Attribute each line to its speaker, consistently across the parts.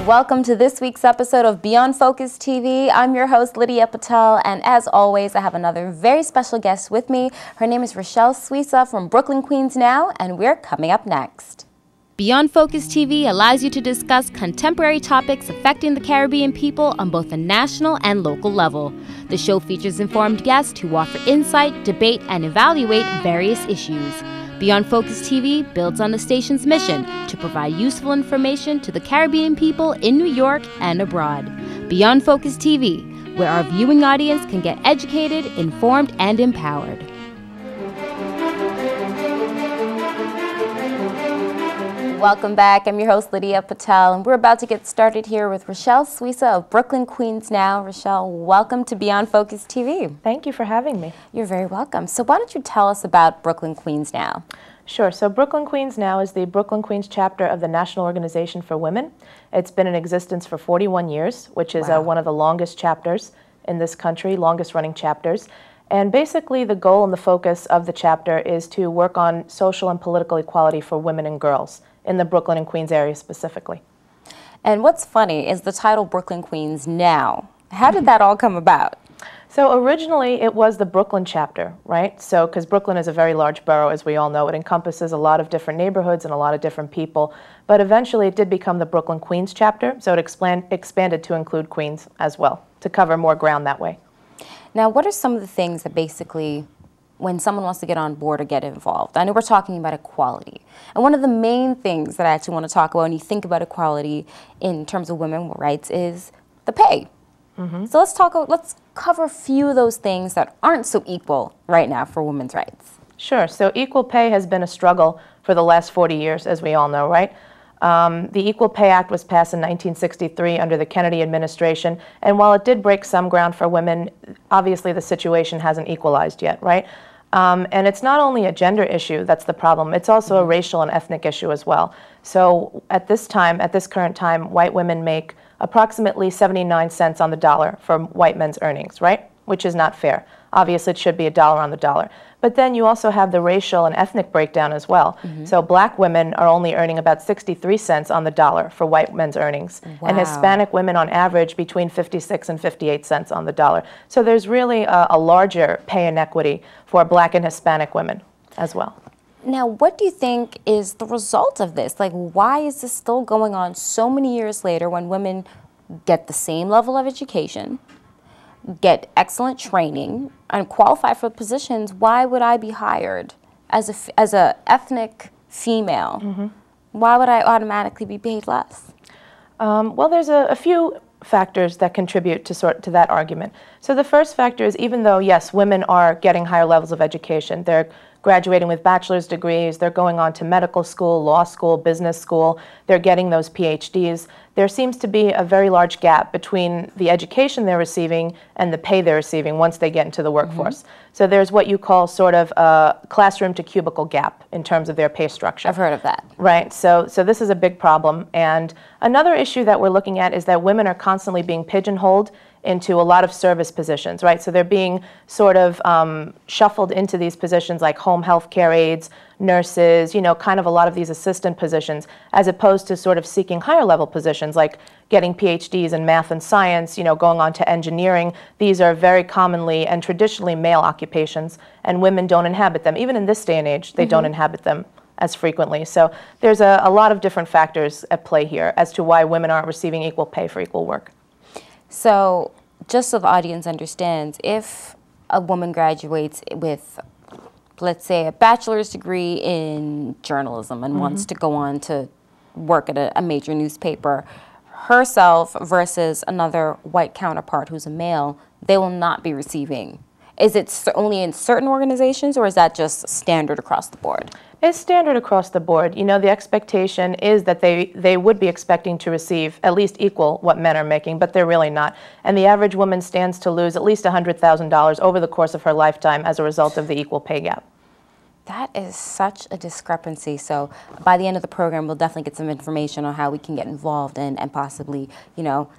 Speaker 1: Welcome to this week's episode of Beyond Focus TV. I'm your host, Lydia Patel, and as always, I have another very special guest with me. Her name is Rachelle Suissa from Brooklyn, Queens Now, and we're coming up next. Beyond Focus TV allows you to discuss contemporary topics affecting the Caribbean people on both a national and local level. The show features informed guests who offer insight, debate, and evaluate various issues. Beyond Focus TV builds on the station's mission to provide useful information to the Caribbean people in New York and abroad. Beyond Focus TV, where our viewing audience can get educated, informed, and empowered. Welcome back. I'm your host, Lydia Patel, and we're about to get started here with Rachelle Suissa of Brooklyn, Queens Now. Rachelle, welcome to Beyond Focus TV.
Speaker 2: Thank you for having me.
Speaker 1: You're very welcome. So why don't you tell us about Brooklyn, Queens Now?
Speaker 2: Sure. So Brooklyn, Queens Now is the Brooklyn, Queens chapter of the National Organization for Women. It's been in existence for 41 years, which is one of the longest chapters in this country, longest running chapters. And basically the goal and the focus of the chapter is to work on social and political equality for women and girls in the Brooklyn and Queens area specifically.
Speaker 1: And what's funny is the title Brooklyn, Queens Now. How did that all come about?
Speaker 2: So originally it was the Brooklyn chapter, right? So, because Brooklyn is a very large borough, as we all know. It encompasses a lot of different neighborhoods and a lot of different people. But eventually it did become the Brooklyn Queens chapter, so it expanded to include Queens as well, to cover more ground that way.
Speaker 1: Now, what are some of the things that basically, when someone wants to get on board or get involved? I know we're talking about equality. And one of the main things that I actually want to talk about when you think about equality in terms of women's rights is the pay. So let's cover a few of those things that aren't so equal right now for women's rights.
Speaker 2: Sure. So equal pay has been a struggle for the last 40 years, as we all know, right? The Equal Pay Act was passed in 1963 under the Kennedy administration, and while it did break some ground for women, obviously the situation hasn't equalized yet, right? And it's not only a gender issue that's the problem, it's also a racial and ethnic issue as well. So at this current time, white women make approximately 79 cents on the dollar for white men's earnings, right? Which is not fair. Obviously, it should be $1 on the dollar. But then you also have the racial and ethnic breakdown as well. So black women are only earning about 63 cents on the dollar for white men's earnings. And Hispanic women on average between 56 and 58 cents on the dollar. So there's really a larger pay inequity for black and Hispanic women as well.
Speaker 1: Now, what do you think is the result of this? Like, why is this still going on so many years later when women get the same level of education, get excellent training, and qualify for positions? Why would I be hired as a ethnic female? Why would I automatically be paid less?
Speaker 2: Well, there's a few factors that contribute to that argument. So the first factor is, even though, yes, women are getting higher levels of education, they're graduating with bachelor's degrees, they're going on to medical school, law school, business school, they're getting those PhDs, there seems to be a very large gap between the education they're receiving and the pay they're receiving once they get into the workforce. So there's what you call sort of a classroom to cubicle gap in terms of their pay structure.
Speaker 1: I've heard of that.
Speaker 2: Right, so this is a big problem. And another issue that we're looking at is that women are constantly being pigeonholed into a lot of service positions, right? So they're being sort of shuffled into these positions like home health care aides, nurses, you know, kind of a lot of these assistant positions, as opposed to sort of seeking higher level positions like getting PhDs in math and science, you know, going on to engineering. These are very commonly and traditionally male occupations, and women don't inhabit them. Even in this day and age, they don't inhabit them as frequently. So there's a lot of different factors at play here as to why women aren't receiving equal pay for equal work.
Speaker 1: So just so the audience understands, if a woman graduates with, let's say, a bachelor's degree in journalism and wants to go on to work at a major newspaper, herself versus another white counterpart who's a male, they will not be receiving. Is it only in certain organizations, or is that just standard across the board?
Speaker 2: It's standard across the board. You know, the expectation is that they would be expecting to receive at least equal what men are making, but they're really not. And the average woman stands to lose at least $100,000 over the course of her lifetime as a result of the equal pay gap.
Speaker 1: That is such a discrepancy. So by the end of the program, we'll definitely get some information on how we can get involved and possibly, you know,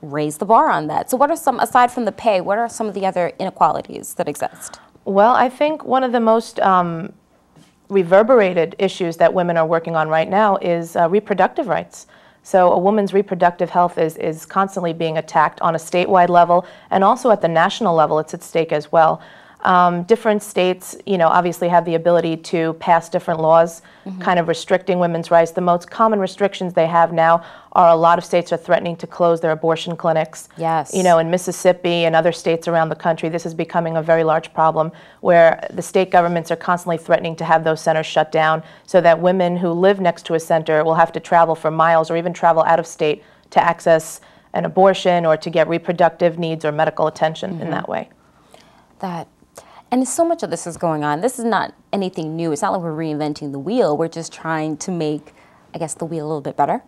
Speaker 1: raise the bar on that. So what are some, aside from the pay, what are some of the other inequalities that exist?
Speaker 2: Well, I think one of the most reverberated issues that women are working on right now is reproductive rights. So a woman's reproductive health is constantly being attacked on a statewide level, and also at the national level, it's at stake as well. Different states, you know, obviously have the ability to pass different laws kind of restricting women's rights. The most common restrictions they have now are a lot of states are threatening to close their abortion clinics.
Speaker 1: Yes.
Speaker 2: You know, in Mississippi and other states around the country, this is becoming a very large problem where the state governments are constantly threatening to have those centers shut down so that women who live next to a center will have to travel for miles or even travel out of state to access an abortion or to get reproductive needs or medical attention in that way.
Speaker 1: And so much of this is going on. This is not anything new. It's not like we're reinventing the wheel. We're just trying to make, I guess, the wheel a little bit better.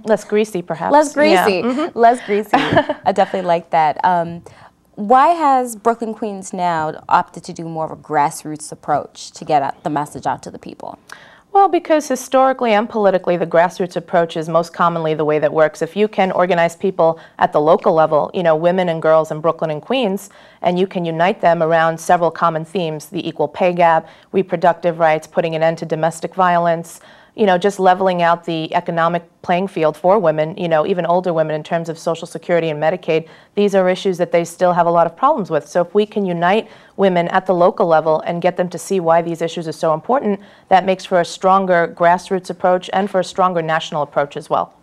Speaker 2: Less greasy, perhaps.
Speaker 1: Less greasy.
Speaker 2: Yeah.
Speaker 1: Less greasy. I definitely like that. Why has Brooklyn Queens Now opted to do more of a grassroots approach to get the message out to the people?
Speaker 2: Well, because historically and politically, the grassroots approach is most commonly the way that works. If you can organize people at the local level, you know, women and girls in Brooklyn and Queens, and you can unite them around several common themes, the equal pay gap, reproductive rights, putting an end to domestic violence, you know, just leveling out the economic playing field for women, you know, even older women in terms of Social Security and Medicaid. These are issues that they still have a lot of problems with. So if we can unite women at the local level and get them to see why these issues are so important, that makes for a stronger grassroots approach and for a stronger national approach as well.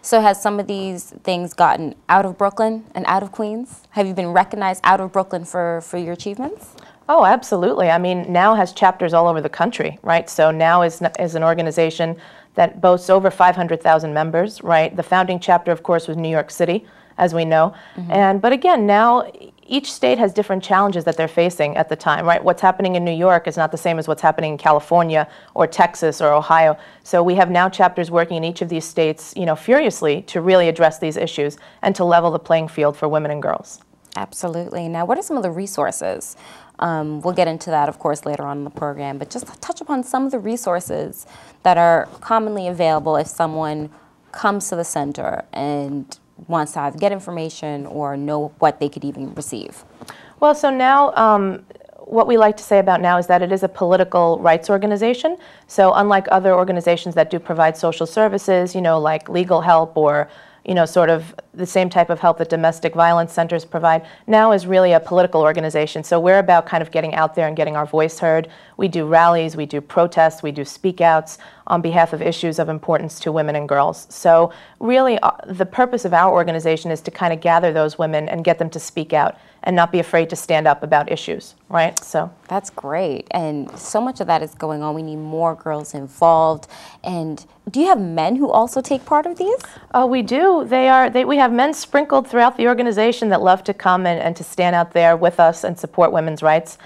Speaker 1: So has some of these things gotten out of Brooklyn and out of Queens? Have you been recognized out of Brooklyn for your achievements?
Speaker 2: Oh, absolutely. I mean, NOW has chapters all over the country, right? So NOW is an organization that boasts over 500,000 members, right? The founding chapter, of course, was New York City, as we know. But again, now each state has different challenges that they're facing at the time, right? What's happening in New York is not the same as what's happening in California or Texas or Ohio. So we have now chapters working in each of these states, you know, furiously to really address these issues and to level the playing field for women and girls.
Speaker 1: Absolutely. Now, what are some of the resources? We'll get into that, of course, later on in the program, but just touch upon some of the resources that are commonly available if someone comes to the center and wants to either get information or know what they could even receive.
Speaker 2: Well, so now what we like to say about NOW is that it is a political rights organization. So unlike other organizations that do provide social services, you know, like legal help or you know, sort of the same type of help that domestic violence centers provide, NOW is really a political organization. So we're about kind of getting out there and getting our voice heard. We do rallies, we do protests, we do speak outs on behalf of issues of importance to women and girls. So really the purpose of our organization is to kind of gather those women and get them to speak out and not be afraid to stand up about issues, right? So
Speaker 1: that's great. And so much of that is going on. We need more girls involved. And do you have men who also take part of these?
Speaker 2: We do. We have men sprinkled throughout the organization that love to come and to stand out there with us and support women's rights.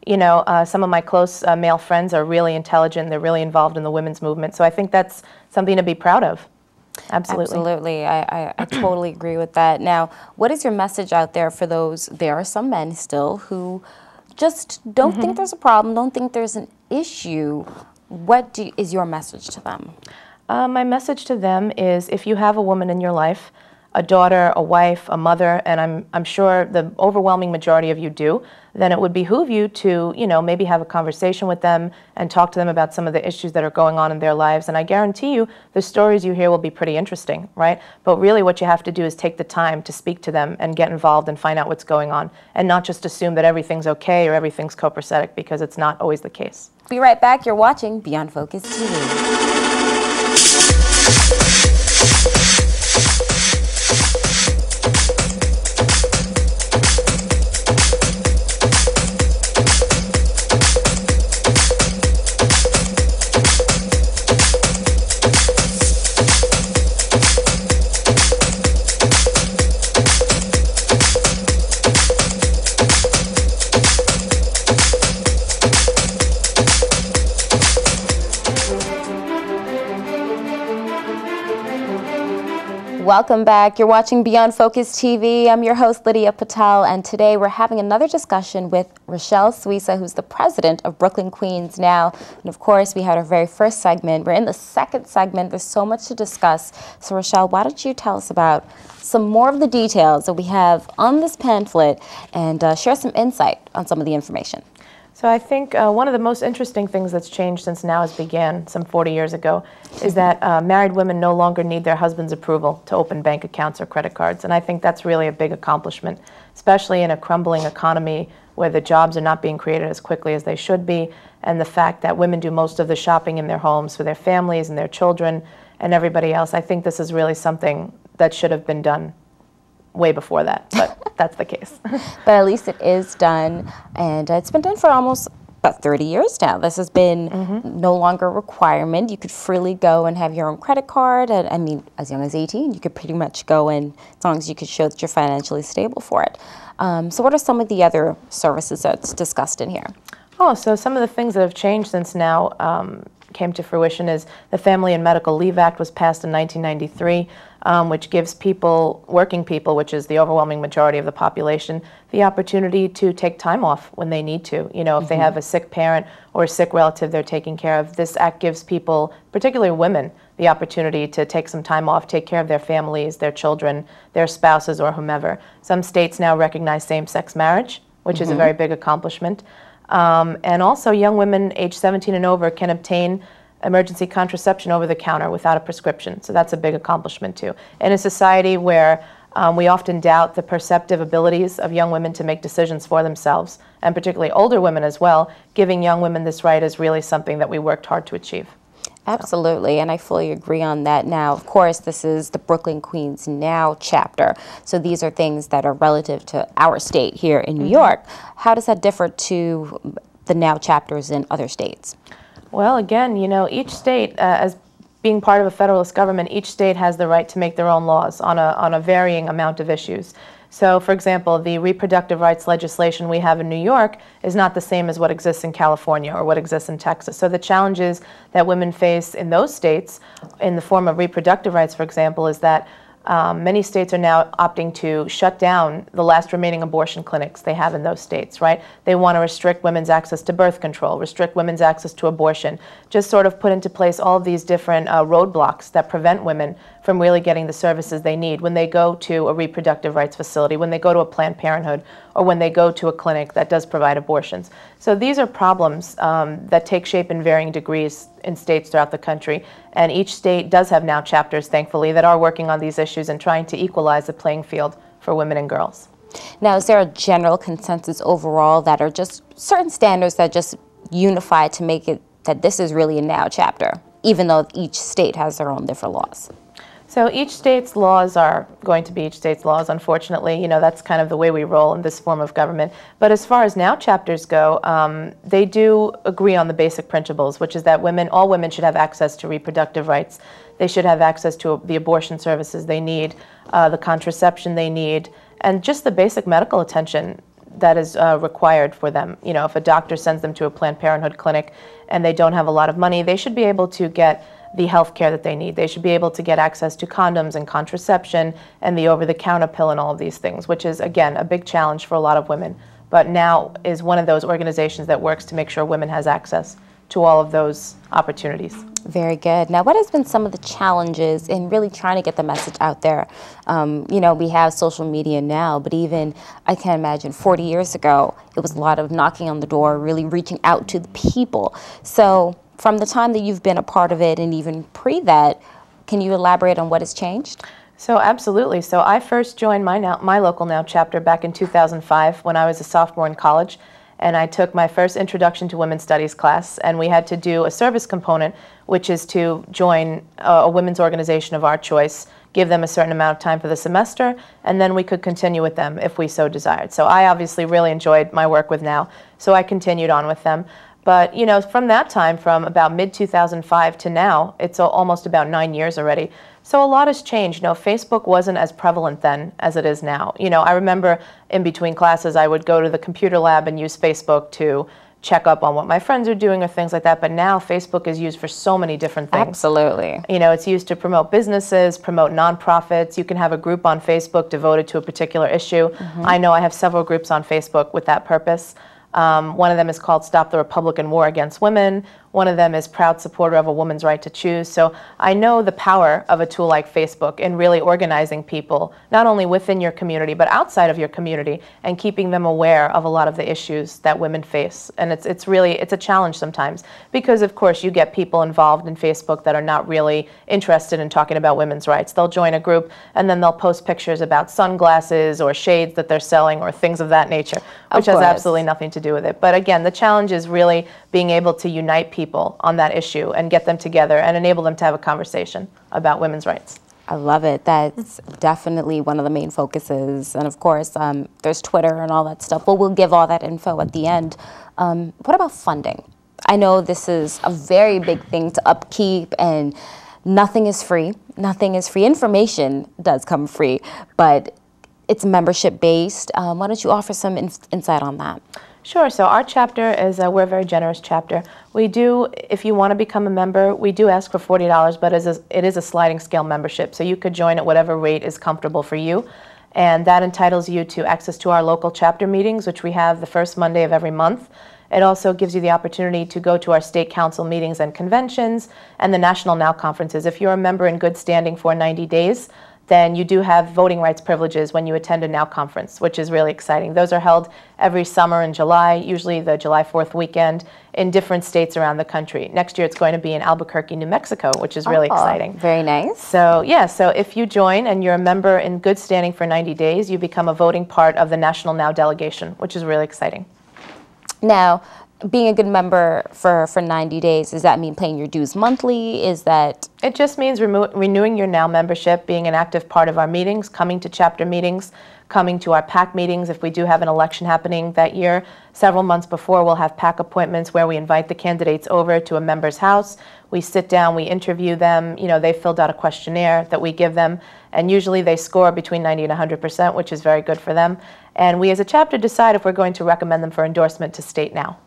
Speaker 2: You know, some of my close male friends are really intelligent. They're really involved in the women's movement. So I think that's something to be proud of. Absolutely.
Speaker 1: Absolutely. I totally agree with that. Now, what is your message out there for those, there are some men still who just don't think there's a problem, don't think there's an issue. What is your message to them?
Speaker 2: My message to them is if you have a woman in your life, a daughter, a wife, a mother, and I'm sure the overwhelming majority of you do, then it would behoove you to, you know, maybe have a conversation with them and talk to them about some of the issues that are going on in their lives. And I guarantee you the stories you hear will be pretty interesting, right? But really what you have to do is take the time to speak to them and get involved and find out what's going on and not just assume that everything's okay or everything's copacetic, because it's not always the case.
Speaker 1: Be right back. You're watching Beyond Focus TV. Welcome back. You're watching Beyond Focus TV. I'm your host, Lydia Patel, and today we're having another discussion with Rachelle Suissa, who's the president of Brooklyn Queens Now. And of course, we had our very first segment. We're in the second segment. There's so much to discuss. So Rachelle, why don't you tell us about some more of the details that we have on this pamphlet and share some insight on some of the information.
Speaker 2: So I think one of the most interesting things that's changed since Now has began some 40 years ago is that married women no longer need their husband's approval to open bank accounts or credit cards. And I think that's really a big accomplishment, especially in a crumbling economy where the jobs are not being created as quickly as they should be, and the fact that women do most of the shopping in their homes for their families and their children and everybody else. I think this is really something that should have been done way before that, but that's the case.
Speaker 1: But at least it is done, and it's been done for almost about 30 years now. This has been no longer a requirement. You could freely go and have your own credit card, and I mean, as young as 18, you could pretty much go in as long as you could show that you're financially stable for it. So what are some of the other services that's discussed in here?
Speaker 2: Oh, so some of the things that have changed since Now came to fruition is the Family and Medical Leave Act was passed in 1993, which gives people, working people, which is the overwhelming majority of the population, the opportunity to take time off when they need to. You know, if they have a sick parent or a sick relative they're taking care of, this act gives people, particularly women, the opportunity to take some time off, take care of their families, their children, their spouses, or whomever. Some states now recognize same-sex marriage, which is a very big accomplishment. And also, young women age 17 and over can obtain emergency contraception over the counter without a prescription. So that's a big accomplishment too. In a society where we often doubt the perceptive abilities of young women to make decisions for themselves, and particularly older women as well, giving young women this right is really something that we worked hard to achieve.
Speaker 1: Absolutely, and I fully agree on that. Now, of course, this is the Brooklyn Queens Now chapter, so these are things that are relative to our state here in New York. How does that differ to the Now chapters in other states?
Speaker 2: Well, again, you know, each state, as being part of a federalist government, each state has the right to make their own laws on a varying amount of issues. So, for example, the reproductive rights legislation we have in New York is not the same as what exists in California or what exists in Texas. So the challenges that women face in those states in the form of reproductive rights, for example, is that many states are now opting to shut down the last remaining abortion clinics they have in those states, right? They want to restrict women's access to birth control, restrict women's access to abortion, just sort of put into place all of these different roadblocks that prevent women from really getting the services they need when they go to a reproductive rights facility, when they go to a Planned Parenthood, or when they go to a clinic that does provide abortions. So these are problems that take shape in varying degrees in states throughout the country, and each state does have now chapters, thankfully, that are working on these issues and trying to equalize the playing field for women and girls.
Speaker 1: Now, is there a general consensus overall that are just certain standards that just unify to make it that this is really a Now chapter, even though each state has their own different laws?
Speaker 2: So each state's laws are going to be each state's laws, unfortunately. You know, that's kind of the way we roll in this form of government. But as far as Now chapters go, they do agree on the basic principles, which is that all women should have access to reproductive rights. They should have access to the abortion services they need, the contraception they need, and just the basic medical attention that is required for them. You know, if a doctor sends them to a Planned Parenthood clinic and they don't have a lot of money, they should be able to get the health care that they need. They should be able to get access to condoms and contraception and the over-the-counter pill and all of these things, which is, again, a big challenge for a lot of women. But Now is one of those organizations that works to make sure women has access to all of those opportunities.
Speaker 1: Very good. Now, what has been some of the challenges in really trying to get the message out there? You know, we have social media now, but even, I can imagine, 40 years ago, it was a lot of knocking on the door, really reaching out to the people. So from the time that you've been a part of it and even pre that, can you elaborate on what has changed?
Speaker 2: So absolutely. So I first joined my local Now chapter back in 2005 when I was a sophomore in college, and I took my first Introduction to Women's Studies class, and we had to do a service component, which is to join a women's organization of our choice, give them a certain amount of time for the semester, and then we could continue with them if we so desired. So I obviously really enjoyed my work with Now, so I continued on with them. But, you know, from that time, from about mid-2005 to now, it's almost about 9 years already. So a lot has changed. You know, Facebook wasn't as prevalent then as it is now. You know, I remember in between classes, I would go to the computer lab and use Facebook to check up on what my friends are doing or things like that. But now Facebook is used for so many different things.
Speaker 1: Absolutely.
Speaker 2: You know, it's used to promote businesses, promote nonprofits. You can have a group on Facebook devoted to a particular issue. I know I have several groups on Facebook with that purpose. One of them is called Stop the Republican War Against Women. One of them is Proud Supporter of a Woman's Right to Choose. So I know the power of a tool like Facebook in really organizing people, not only within your community, but outside of your community, and keeping them aware of a lot of the issues that women face. And it's a challenge sometimes, because of course you get people involved in Facebook that are not really interested in talking about women's rights. They'll join a group and then they'll post pictures about sunglasses or shades that they're selling or things of that nature, which has absolutely nothing to do with it. But again, the challenge is really being able to unite people on that issue and get them together and enable them to have a conversation about women's rights.
Speaker 1: I love it. That's definitely one of the main focuses. And of course, there's Twitter and all that stuff. Well, we'll give all that info at the end. What about funding? I know this is a very big thing to upkeep, and nothing is free. Nothing is free. Information does come free, but it's membership based. Why don't you offer some insight on that?
Speaker 2: Sure. So our chapter is, we're a very generous chapter. We do, if you want to become a member, we do ask for $40, but it is a sliding scale membership. So you could join at whatever rate is comfortable for you. And that entitles you to access to our local chapter meetings, which we have the first Monday of every month. It also gives you the opportunity to go to our state council meetings and conventions and the National Now conferences. If you're a member in good standing for 90 days, then you do have voting rights privileges when you attend a Now conference, which is really exciting. Those are held every summer in July, usually the July 4th weekend, in different states around the country. Next year it's going to be in Albuquerque, New Mexico, which is really exciting.
Speaker 1: Very nice.
Speaker 2: So yeah, so if you join and you're a member in good standing for 90 days, you become a voting part of the National Now delegation, which is really exciting.
Speaker 1: Now, being a good member for 90 days, does that mean paying your dues monthly? Is that...
Speaker 2: It just means renewing your Now membership, being an active part of our meetings, coming to chapter meetings, coming to our PAC meetings. If we do have an election happening that year, several months before, we'll have PAC appointments where we invite the candidates over to a member's house. We sit down, we interview them. You know, they filled out a questionnaire that we give them, and usually they score between 90 and 100%, which is very good for them. And we as a chapter decide if we're going to recommend them for endorsement to State Now.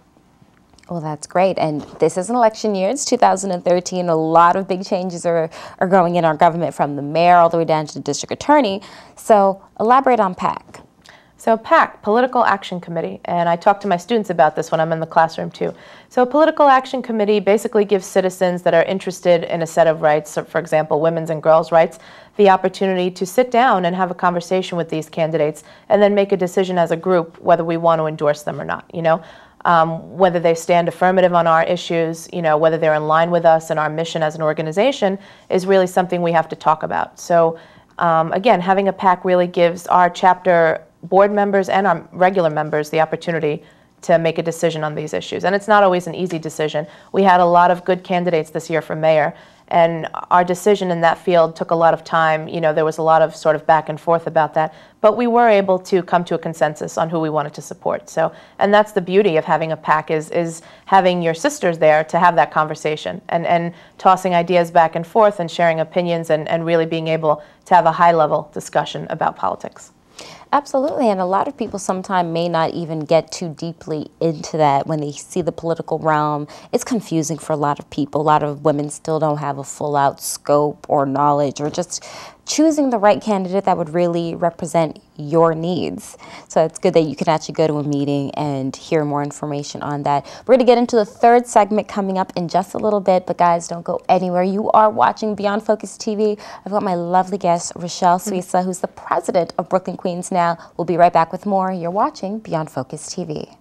Speaker 1: Well, that's great. And this is an election year. It's 2013. A lot of big changes are going in our government, from the mayor all the way down to the district attorney. So elaborate on PAC.
Speaker 2: So PAC, Political Action Committee, and I talk to my students about this when I'm in the classroom too. So Political Action Committee basically gives citizens that are interested in a set of rights, so for example, women's and girls' rights, the opportunity to sit down and have a conversation with these candidates and then make a decision as a group whether we want to endorse them or not, you know. Whether they stand affirmative on our issues, you know, whether they're in line with us and our mission as an organization is really something we have to talk about. So again, having a PAC really gives our chapter board members and our regular members the opportunity to make a decision on these issues. And it's not always an easy decision. We had a lot of good candidates this year for mayor, and our decision in that field took a lot of time. You know, there was a lot of sort of back and forth about that, but we were able to come to a consensus on who we wanted to support. So, and that's the beauty of having a PAC is having your sisters there to have that conversation and tossing ideas back and forth and sharing opinions and really being able to have a high-level discussion about politics.
Speaker 1: Absolutely, and a lot of people sometimes may not even get too deeply into that when they see the political realm. It's confusing for a lot of people. A lot of women still don't have a full-out scope or knowledge, or just choosing the right candidate that would really represent your needs. So it's good that you can actually go to a meeting and hear more information on that. We're going to get into the third segment coming up in just a little bit, but guys, don't go anywhere. You are watching Beyond Focus TV. I've got my lovely guest, Rachelle Suissa, who's the president of Brooklyn Queens Now. We'll be right back with more. You're watching Beyond Focus TV.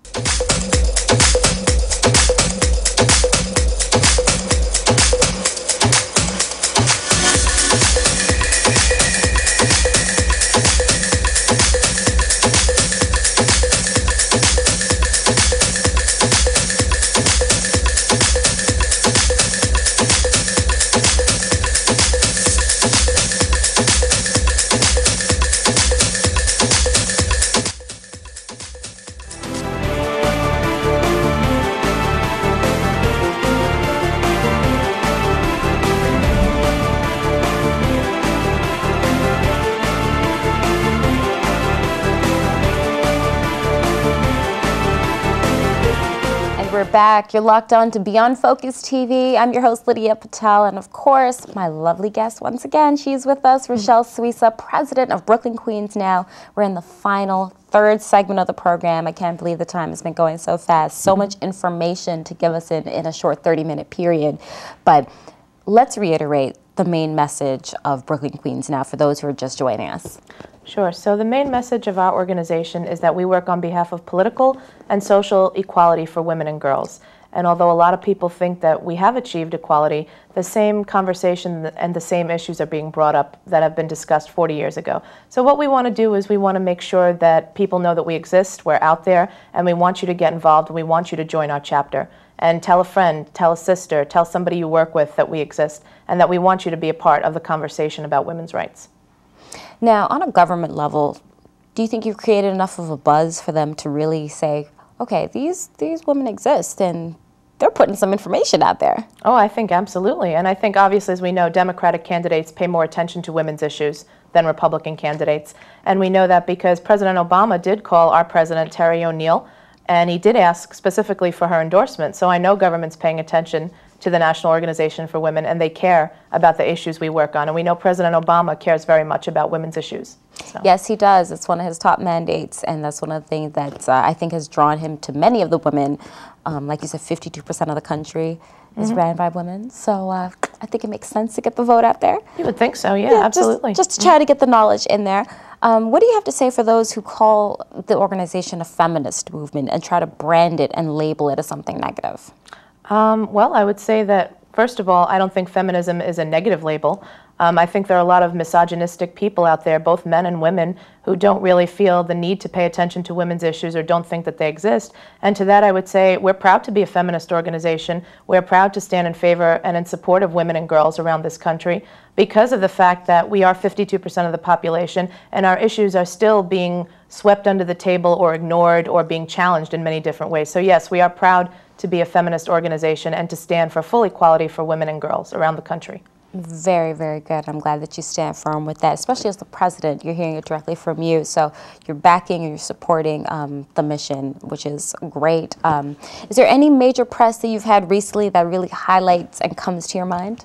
Speaker 1: back. You're locked on to Beyond Focus TV. I'm your host, Lydia Patel, and of course, my lovely guest once again. She's with us, Rachelle Suissa, president of Brooklyn Queens Now. We're in the final third segment of the program. I can't believe the time has been going so fast. So much information to give us in a short 30-minute period. But let's reiterate the main message of Brooklyn Queens Now for those who are just joining us.
Speaker 2: Sure. So the main message of our organization is that we work on behalf of political and social equality for women and girls. And although a lot of people think that we have achieved equality, the same conversation and the same issues are being brought up that have been discussed 40 years ago. So what we want to do is we want to make sure that people know that we exist, we're out there, and we want you to get involved, and we want you to join our chapter. And tell a friend, tell a sister, tell somebody you work with that we exist, and that we want you to be a part of the conversation about women's rights.
Speaker 1: Now, on a government level, do you think you've created enough of a buzz for them to really say, okay, these women exist and they're putting some information out there?
Speaker 2: Oh, I think absolutely. And I think obviously, as we know, Democratic candidates pay more attention to women's issues than Republican candidates. And we know that because President Obama did call our president, Terry O'Neill, and he did ask specifically for her endorsement. So I know government's paying attention to the National Organization for Women, and they care about the issues we work on. And we know President Obama cares very much about women's issues. So.
Speaker 1: Yes, he does. It's one of his top mandates, and that's one of the things that I think has drawn him to many of the women. Like you said, 52% of the country is ran by women. So I think it makes sense to get the vote out there.
Speaker 2: You would think so, yeah, absolutely.
Speaker 1: Just to try to get the knowledge in there. What do you have to say for those who call the organization a feminist movement and try to brand it and label it as something negative?
Speaker 2: Well, I would say that, first of all, I don't think feminism is a negative label. I think there are a lot of misogynistic people out there, both men and women, who don't really feel the need to pay attention to women's issues or don't think that they exist. And to that, I would say we're proud to be a feminist organization. We're proud to stand in favor and in support of women and girls around this country because of the fact that we are 52% of the population and our issues are still being swept under the table or ignored or being challenged in many different ways. So yes, we are proud to be a feminist organization and to stand for full equality for women and girls around the country.
Speaker 1: Very, very good. I'm glad that you stand firm with that, especially as the president. You're hearing it directly from you, so you're backing and you're supporting the mission, which is great. Is there any major press that you've had recently that really highlights and comes to your mind?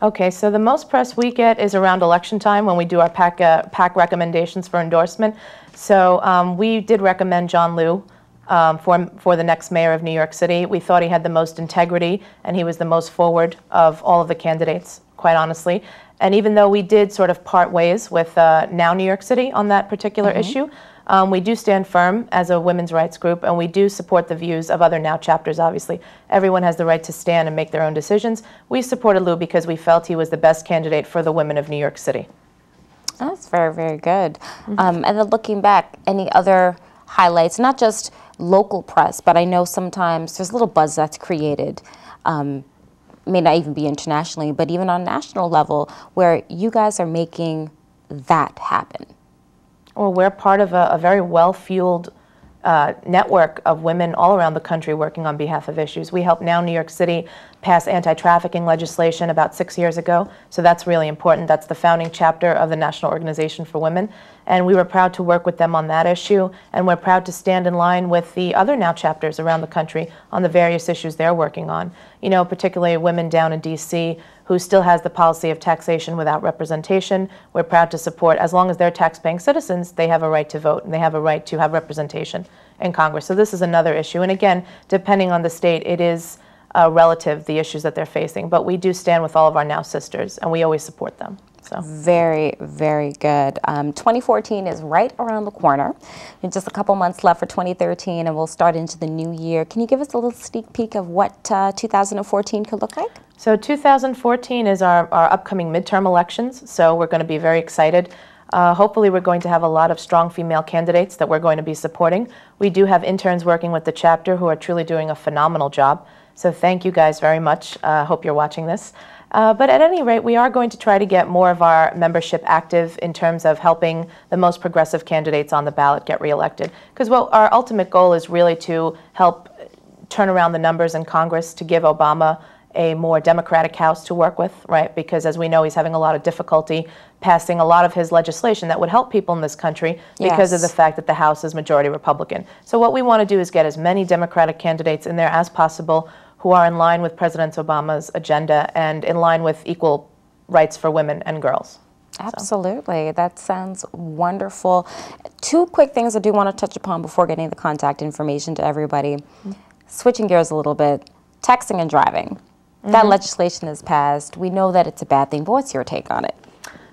Speaker 1: Okay,
Speaker 2: so the most press we get is around election time when we do our PAC recommendations for endorsement. So we did recommend John Liu for the next mayor of New York City. We thought he had the most integrity and he was the most forward of all of the candidates, quite honestly. And even though we did sort of part ways with Now New York City on that particular issue, we do stand firm as a women's rights group and we do support the views of other Now chapters, obviously. Everyone has the right to stand and make their own decisions. We supported Lou because we felt he was the best candidate for the women of New York City.
Speaker 1: That's very, very good. And then looking back, any other highlights, not just local press, but I know sometimes there's a little buzz that's created, may not even be internationally, but even on a national level, where you guys are making that happen?
Speaker 2: Well, we're part of a very well-fueled network of women all around the country working on behalf of issues. We helped Now New York City pass anti-trafficking legislation about 6 years ago, so that's really important. That's the founding chapter of the National Organization for Women, and we were proud to work with them on that issue, and we're proud to stand in line with the other Now chapters around the country on the various issues they're working on. You know, particularly women down in D.C. who still has the policy of taxation without representation. We're proud to support, as long as they're tax-paying citizens, they have a right to vote and they have a right to have representation in Congress. So this is another issue, and again, depending on the state, it is relative, the issues that they're facing, but we do stand with all of our Now sisters and we always support them. So.
Speaker 1: Very, very good. 2014 is right around the corner. There's just a couple months left for 2013 and we'll start into the new year. Can you give us a little sneak peek of what 2014 could look like?
Speaker 2: So 2014 is our upcoming midterm elections, so we're going to be very excited. Hopefully we're going to have a lot of strong female candidates that we're going to be supporting. We do have interns working with the chapter who are truly doing a phenomenal job. So thank you guys very much. Hope you're watching this. But at any rate, we are going to try to get more of our membership active in terms of helping the most progressive candidates on the ballot get reelected. Because our ultimate goal is really to help turn around the numbers in Congress to give Obama a more Democratic House to work with, right? Because as we know, he's having a lot of difficulty passing a lot of his legislation that would help people in this country because of the fact that the House is majority Republican. So what we want to do is get as many Democratic candidates in there as possible who are in line with President Obama's agenda and in line with equal rights for women and girls.
Speaker 1: Absolutely. That sounds wonderful. Two quick things I do want to touch upon before getting the contact information to everybody. Switching gears a little bit, texting and driving. That legislation is passed. We know that it's a bad thing, but what's your take on it?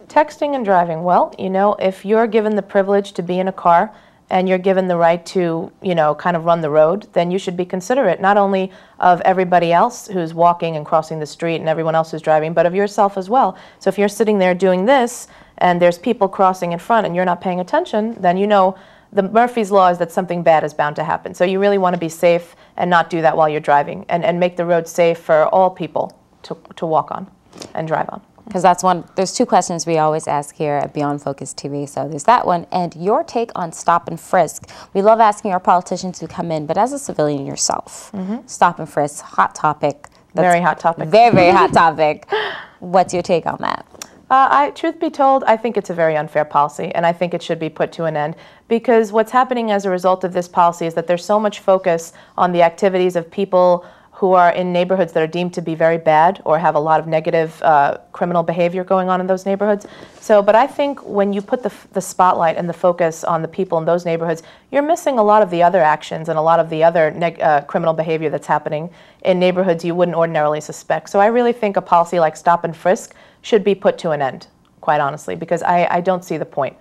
Speaker 2: Texting and driving. Well, you know, if you're given the privilege to be in a car and you're given the right to, you know, kind of run the road, then you should be considerate not only of everybody else who's walking and crossing the street and everyone else who's driving, but of yourself as well. So if you're sitting there doing this and there's people crossing in front and you're not paying attention, then you know the Murphy's Law is that something bad is bound to happen. So you really want to be safe and not do that while you're driving and make the road safe for all people to walk on and drive on.
Speaker 1: Because there's two questions we always ask here at Beyond Focus TV. So there's that one, and your take on stop and frisk. We love asking our politicians to come in, but as a civilian yourself, stop and frisk, hot topic.
Speaker 2: Very hot topic.
Speaker 1: Very, very hot topic. What's your take on that?
Speaker 2: Truth be told, I think it's a very unfair policy, and I think it should be put to an end, because what's happening as a result of this policy is that there's so much focus on the activities of people who are in neighborhoods that are deemed to be very bad or have a lot of negative criminal behavior going on in those neighborhoods. But I think when you put the spotlight and the focus on the people in those neighborhoods, you're missing a lot of the other actions and a lot of the other criminal behavior that's happening in neighborhoods you wouldn't ordinarily suspect. So I really think a policy like stop and frisk should be put to an end, quite honestly, because I don't see the point.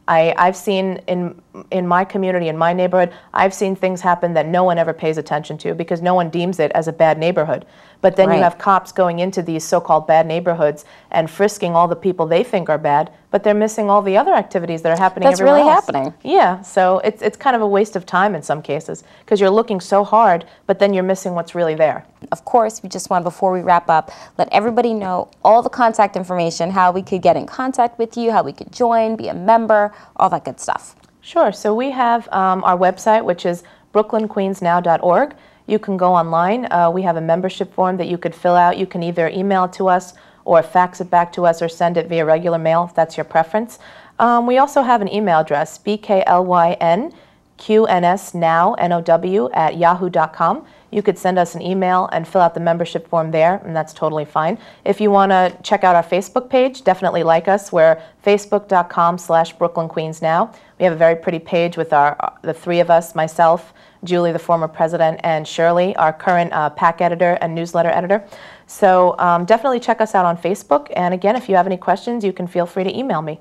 Speaker 2: I've seen in my community, in my neighborhood, I've seen things happen that no one ever pays attention to because no one deems it as a bad neighborhood. But then you have cops going into these so-called bad neighborhoods and frisking all the people they think are bad, but they're missing all the other activities that are happening everywhere else.
Speaker 1: That's really happening.
Speaker 2: Yeah, so it's kind of a waste of time in some cases because you're looking so hard, but then you're missing what's really there.
Speaker 1: Of course, we just want, before we wrap up, let everybody know all the contact information, how we could get in contact with you, how we could join, be a member, all that good stuff.
Speaker 2: Sure. So we have our website, which is brooklynqueensnow.org. You can go online. We have a membership form that you could fill out. You can either email it to us or fax it back to us or send it via regular mail if that's your preference. We also have an email address, bklynqnsnow@yahoo.com. You could send us an email and fill out the membership form there, and that's totally fine. If you want to check out our Facebook page, definitely like us. We're facebook.com/BrooklynQueensNow. We have a very pretty page with the three of us, myself, Julie, the former president, and Shirley, our current PAC editor and newsletter editor. So definitely check us out on Facebook. And again, if you have any questions, you can feel free to email me.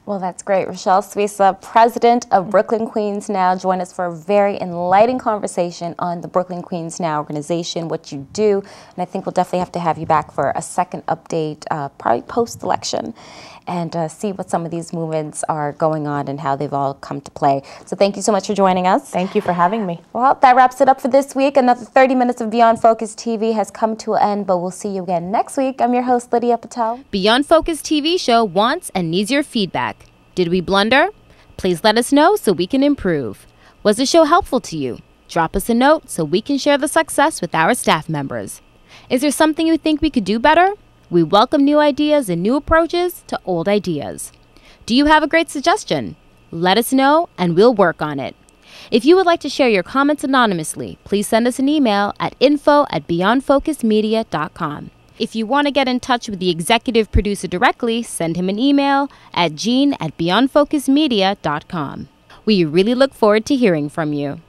Speaker 1: Well, that's great. Rachelle Suissa, president of Brooklyn Queens Now, join us for a very enlightening conversation on the Brooklyn Queens Now organization, what you do, and I think we'll definitely have to have you back for a second update, probably post-election, and see what some of these movements are going on and how they've all come to play. So thank you so much for joining us.
Speaker 2: Thank you for having me.
Speaker 1: Well, that wraps it up for this week. Another 30 minutes of Beyond Focus TV has come to an end, but we'll see you again next week. I'm your host, Lydia Patel.
Speaker 3: Beyond Focus TV show wants and needs your feedback. Did we blunder? Please let us know so we can improve. Was the show helpful to you? Drop us a note so we can share the success with our staff members. Is there something you think we could do better? We welcome new ideas and new approaches to old ideas. Do you have a great suggestion? Let us know and we'll work on it. If you would like to share your comments anonymously, please send us an email at info@beyondfocusmedia.com. If you want to get in touch with the executive producer directly, send him an email at gene@beyondfocusmedia.com. We really look forward to hearing from you.